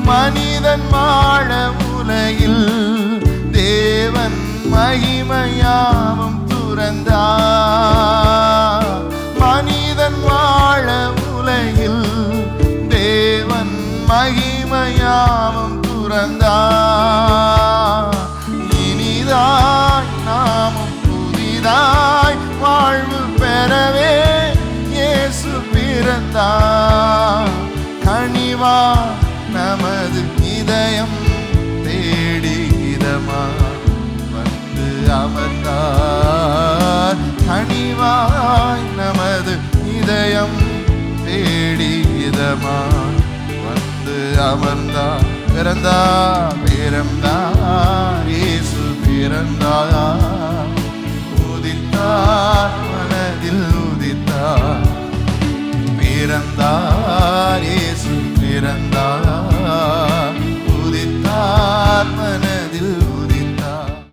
மனிதன் வாழ உலகில் தேவன் மகிமையாவும் துறந்தார். மனிதன் வாழ உலகில் தேவன் மகிமையாவும் துறந்தார். இனிதாய் நாமும் புதிதாய் வாழ்வு பெறவே இயேசு பிறந்தார். கனிவா நமது இதயம் தேடி இதமா வந்து அமர்ந்தார். கனிவாய் நமது இதயம் தேடி இதமா வந்து அமர்ந்தார். பிறந்தார் பிறந்தார் இயேசு பிறந்தார். உதித்தார் மனதில் உதித்தார். பிறந்தார் இயேசு பிறந்தார்.